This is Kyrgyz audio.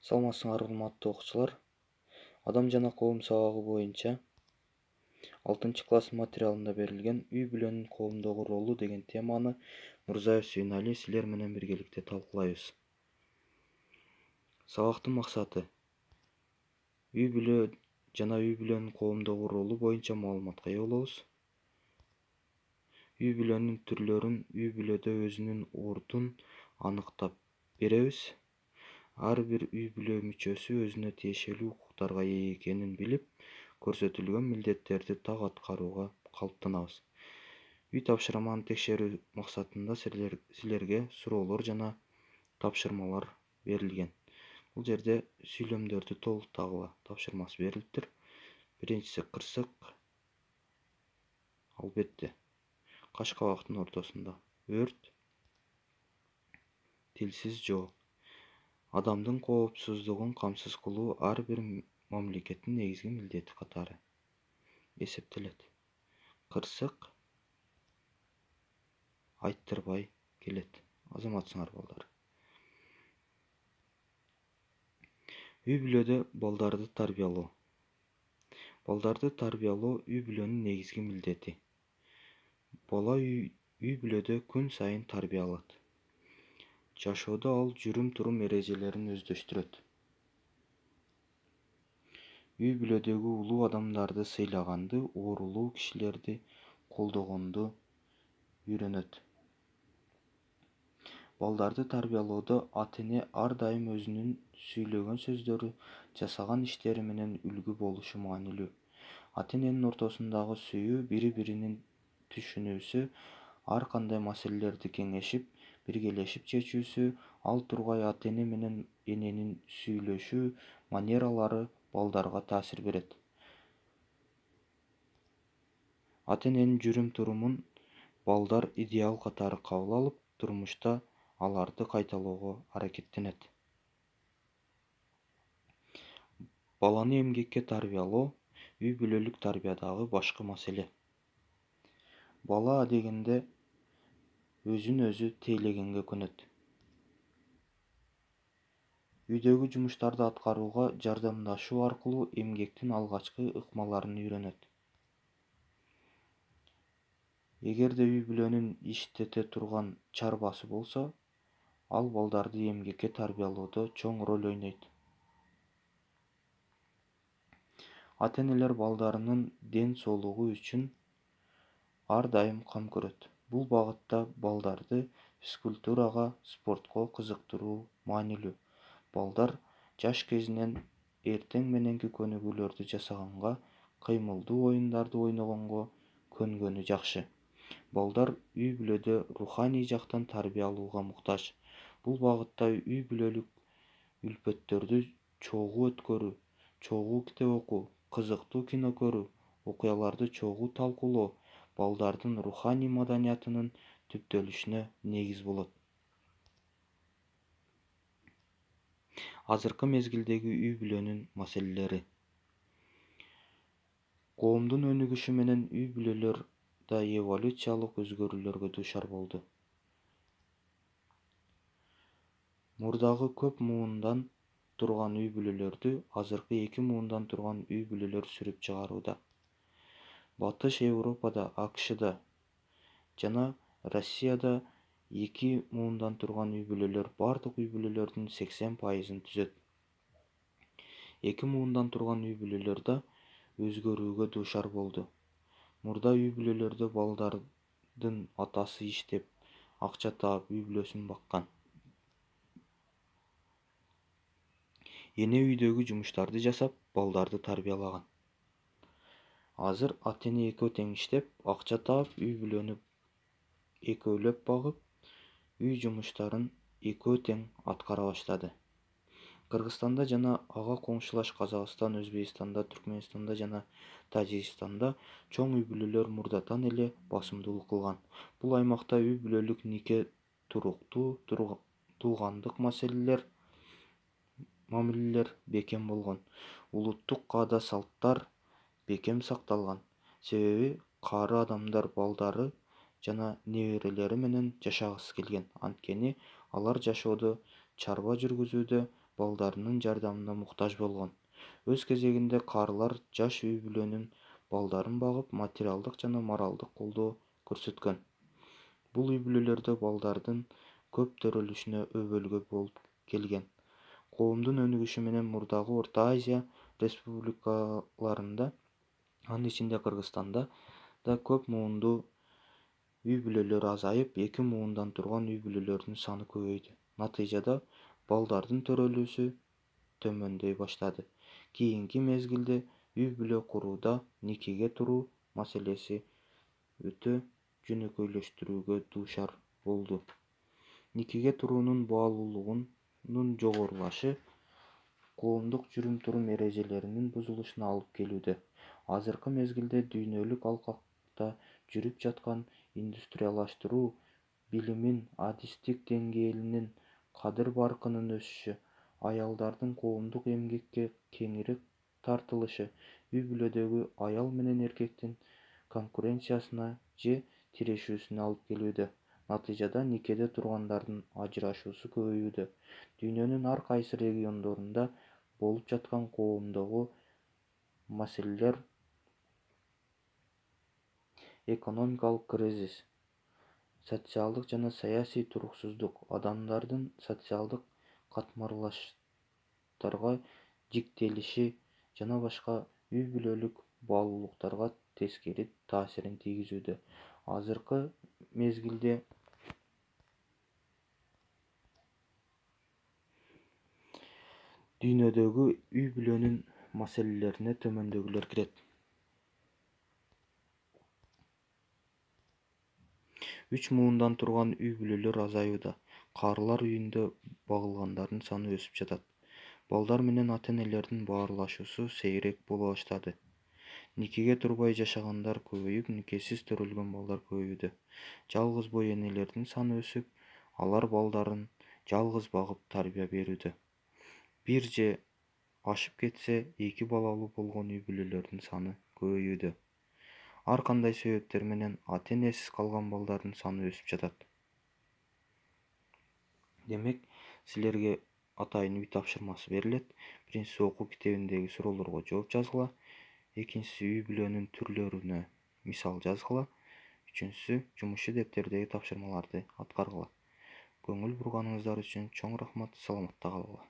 Саламатсыңар урматтуу окуучулар. Адам жана коом сабагы боюнча 6-класс материалында берилген үй бүлөнүн коомдогу ролу деген теманы Мурзаев Сүйүнали силер менен биргеликте талкуулайбыз. Сабактын максаты үй бүлө жана үй бүлөнүн коомдогу ролу боюнча маалыматка ээ болобуз. Үй бүлөнүн түрлөрүн, үй бүлөдө өзүнүн ордун аныктап беребиз. Ар бир үй бүлө мүчөсү өзүнө тиешелүү укуктарга ээ экенин билип, көрсөтүлгөн милдеттерди так аткарууга калыптанабыз. Үй тапшырманы текшерүү максатында силерге суроолор жана тапшырмалар берилген. Бул жерде сүйлөмдөрдү толуктагыла тапшырмасы берилиптир. Биринчиси кырсык. Албетте, каш кабактын ортосунда өрт, тилсиз жоо. Адамдын коопсуздугун камсыз кылуу ар бир мамлекеттин негизги милдети катары эсептелет. Кырсык айттырбай келет. Азаматсыңар балдар. Үй бүлөдө балдарды тарбиялоо. Балдарды тарбиялоо үй бүлөнүн негизги милдети. Бала үй бүлөдө күн сайын тарбияланат. Жашоодо ал жүрүм-турум эрежелерин өздөштүрөт. Үй бүлөдөгү улуу адамдарды сыйлаганды, оорулуу кишилерди колдогонду үйрөнөт. Балдарды тарбиялоодо ата-эне ар дайым өзүнүн сүйлөгөн сөздөрү, жасаган иштери менен үлгү болушу маанилүү. Ата-эненин ортосундагы сүйүү, бири-биринин түшүнүүсү, ар кандай маселелерди кеңешип, биргелешип чечүүсү, ал тургай ата-эне менен эненин сүйлөшүү манералары балдарга таасир берет. Ата-эненин жүрүм-турумун балдар идеал катары кабыл алып, турмушта аларды кайталоого аракеттенет. Баланы эмгекке тарбиялоо үй бүлөлүк тарбиядагы башкы маселе. Бала адегенде өзүн өзү тейлегенге көнөт. Үйдөгү жумуштарды аткарууга жардамдашуу аркылуу эмгектин алгачкы ыкмаларын үйрөнөт. Эгерде үй бүлөнүн иштете турган чарбасы болсо, ал балдарды эмгекке тарбиялоодо чоң роль ойнойт. Ата-энелер балдарынын ден соолугу үчүн ар дайым кам көрөт. Бул багытта балдарды физкультурага, спортко кызыктыруу маанилүү. Балдар жаш кезинен эртең мененки көнүгүүлөрдү жасаганга, кыймылдуу оюндарды ойногонго көнгөнү жакшы. Балдар үй бүлөдө руханий жактан тарбия алууга муктаж. Бул багытта үй бүлөлүк үлпөттөрдү чогуу өткөрүү, чогуу китеп окуу, кызыктуу кино көрүү, окуяларды чогуу талкуулоо балдардын руханий маданиятынын түптөлүшүнө негиз болот. Азыркы мезгилдеги үй бүлөнүн маселелери. Коомдун өнүгүшү менен үй бүлөлөр да эволюциялык өзгөрүүлөргө дуушар болду. Мурдагы көп муундан турган үй бүлөлөрдү азыркы 2 муундан турган үй бүлөлөр сүрүп чыгарууда. Батыш Европада, АКШда жана Россияда 2 муундан турган үй бүлөлөр бардык үй бүлөлөрдүн 80%-ын түзөт. 2 муундан турган үй бүлөлөр да өзгөрүүгө дуушар болду. Мурда үй бүлөлөрдө балдардын атасы иштеп, акча таап үй бүлөсүн баккан. Эне үйдөгү жумуштарды жасап, балдарды тарбиялаган. Азыр ата-эне экөө тең иштеп, акча таап, үй бүлөнү экөөлөп багып, үй жумуштарын экөө тең аткара баштады. Кыргызстанда жана ага коңшулаш Казакстан, Өзбекстанда, Түркмөнстанда жана Тажикстанда чоң үй бүлөлөр мурдатан эле басымдуулук кылган. Бул аймакта үй бүлөлүк нике туруктуу, туугандык мамилелер бекем болгон. Улуттук каада-салттар бекем сакталган. Себеби кары адамдар балдары жана неберелери менен жашагысы келген. Анткени алар жашоодо чарба жүргүзүүдө балдарынын жардамына муктаж болгон. Өз кезегинде карылар жаш үй-бүлөнүн балдарын багып, материалдык жана моралдык колдоо көрсөткөн. Бул үй-бүлөлөрдө балдардын көп төрөлүшүнө өбөлгө болуп келген. Коомдун өнүгүшү менен мурдагы Орто Азия республикаларында, анын ичинде Кыргызстанда да көп муунду үй-бүлөлөр азайып, 2 муундан турган үй-бүлөлөрдүн саны көбөйдү. Натыйжада балдардын төрөлүүсү төмөндөй баштады. Кийинки мезгилде үй-бүлө курууда никеге туруу маселеси өтө жөнөкөйлөштүрүүгө дуушар болду. Никеге туруунун баалуулугунун жогорулашы коомдук жүрүм-турум эрежелеринин бузулушуна алып келүүдө. Азыркы мезгилде дүйнөлүк алкакта жүрүп жаткан индустриялаштыруу, билимин адистик деңгээлинин кадыр-баркынын өсүшү, аялдардын коомдук эмгекке кеңири тартылышы үй-бүлөдөгү аял менен эркектин конкуренциясына же тирешүүсүнө алып келүүдө. Натыйжада никеде тургандардын ажырашуусу көбөйүүдө. Дүйнөнүн ар кайсы региондорунда болуп жаткан коомдогу маселелер экономикалык кризис, социалдык жана саясий туруксуздук, адамдардын социалдык катмарлаштарга жиктелиши жана башка үй-бүлөлүк баалуулуктарга тескери таасирин тийгизүүдө. Азыркы мезгилде дүйнөдөгү үй-бүлөнүн маселелерине төмөндөгүлөр кирет. 3 муундан турган үй-бүлөлөр азаюуда. Карылар үйүндө багылгандардын саны өсүп жатат. Балдар менен ата-энелердин баарлашуусу сейрек боло баштады. Никеге турбай жашагандар көбөйүп, никесиз төрөлгөн балдар көбөйүүдө. Жалгыз бой энелердин саны өсүп, алар балдарын жалгыз багып тарбия берүүдө. Бир же ашып кетсе, 2 балалуу болгон үй-бүлөлөрдүн саны көбөйүүдө. Ар кандай себептер менен ата-энесиз калган балдардын саны өсүп жатат. Демек, силерге атайын үй тапшырмасы берилет. Биринчиси, окуу китебиндеги суроолорго жооп жазгыла. Экинчиси, үй-бүлөнүн түрлөрүнө мисал жазгыла. Үчүнчүсү, жумуш дептердеги тапшырмаларды аткаргыла. Көңүл бурганыңыздар үчүн чоң рахмат. Саламатта калгыла.